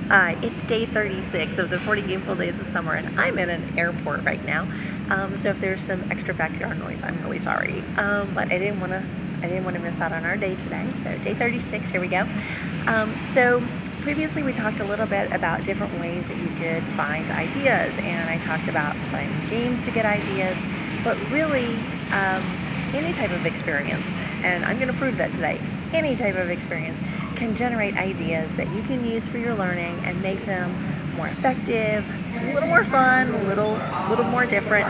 Hi, it's day 36 of the 40 Gameful Days of Summer, and I'm in an airport right now. So if there's some extra backyard noise, I'm really sorry. But I didn't want to miss out on our day today. So day 36, here we go. So previously we talked a little bit about different ways that you could find ideas, and I talked about playing games to get ideas, but really any type of experience, and I'm going to prove that today. Any type of experience can generate ideas that you can use for your learning and make them more effective, a little more fun, a little more different.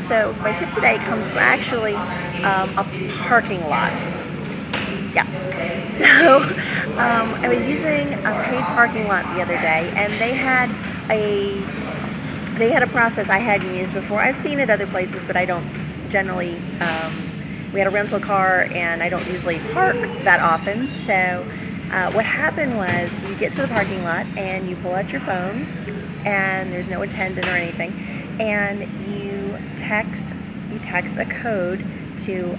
So my tip today comes from actually a parking lot. Yeah. So I was using a paid parking lot the other day, and they had a process I hadn't used before. I've seen it other places, but I don't generally. We had a rental car, and I don't usually park that often. So what happened was, you get to the parking lot and you pull out your phone, and there's no attendant or anything, and you text a code to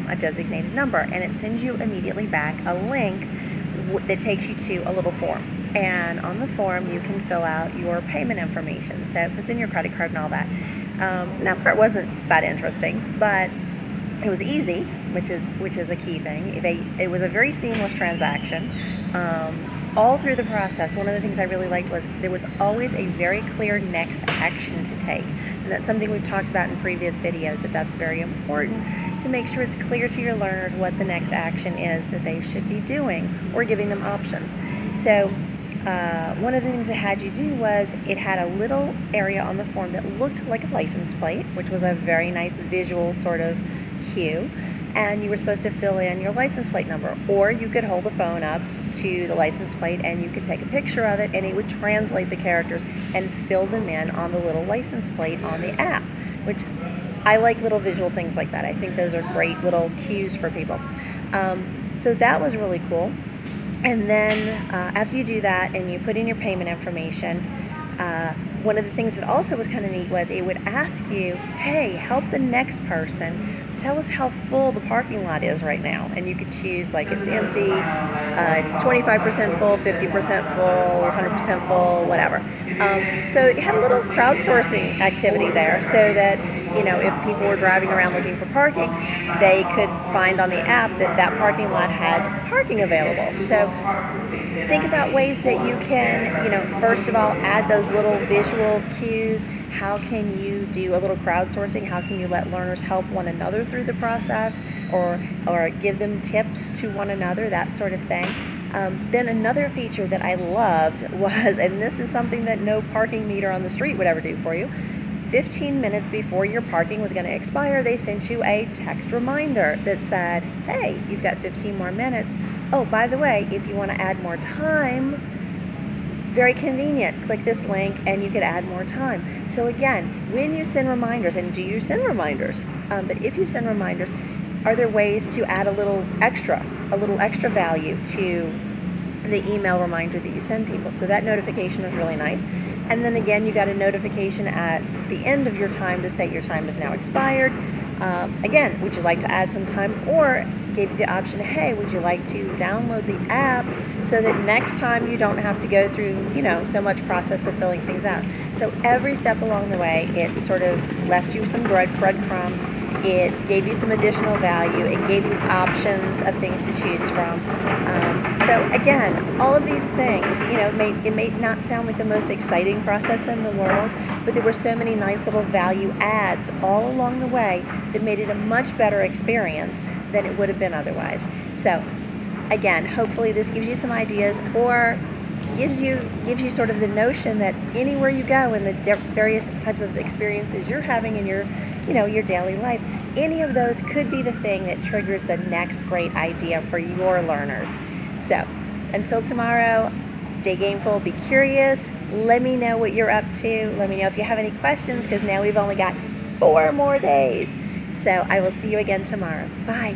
a designated number, and it sends you immediately back a link that takes you to a little form. And on the form you can fill out your payment information, so it puts in your credit card and all that. Now, part wasn't that interesting, but it was easy, which is a key thing. It was a very seamless transaction. All through the process, one of the things I really liked was there was always a very clear next action to take. And that's something we've talked about in previous videos, that's very important to make sure it's clear to your learners what the next action is that they should be doing, or giving them options. So one of the things it had you do was, it had a little area on the form that looked like a license plate, which was a very nice visual sort of cue, and you were supposed to fill in your license plate number, or you could hold the phone up to the license plate and you could take a picture of it, and it would translate the characters and fill them in on the little license plate on the app, which I like little visual things like that. I think those are great little cues for people. So that was really cool. And then after you do that and you put in your payment information, one of the things that also was kind of neat was, it would ask you, hey, help the next person tell us how full the parking lot is right now. And you could choose, like, it's empty, it's 25% full, 50% full, 100% full, whatever. So it had a little crowdsourcing activity there, so that, you know, if people were driving around looking for parking, they could find on the app that that parking lot had parking available. So think about ways that you can, you know, first of all, add those little visual cues. How can you do a little crowdsourcing? How can you let learners help one another through the process, or give them tips to one another, that sort of thing. Then another feature that I loved was, and this is something that no parking meter on the street would ever do for you, 15 minutes before your parking was going to expire, they sent you a text reminder that said, hey, you've got 15 more minutes. Oh, by the way, if you want to add more time, very convenient, click this link and you could add more time. So again, when you send reminders, and do you send reminders? But if you send reminders, are there ways to add a little extra value to the email reminder that you send people? So that notification was really nice. And then again, you got a notification at the end of your time to say your time is now expired. Again, would you like to add some time? Or gave you the option, hey, would you like to download the app so that next time you don't have to go through, you know, so much process of filling things out. So every step along the way, it sort of left you some breadcrumbs. It gave you some additional value. It gave you options of things to choose from. So again, all of these things, you know, it may not sound like the most exciting process in the world, but there were so many nice little value adds all along the way that made it a much better experience than it would have been otherwise. So again, hopefully this gives you some ideas, or gives you sort of the notion that anywhere you go in the various types of experiences you're having in your, you know, your daily life, any of those could be the thing that triggers the next great idea for your learners. So until tomorrow, stay gameful, be curious, let me know what you're up to, let me know if you have any questions, because now we've only got 4 more days. So I will see you again tomorrow. Bye.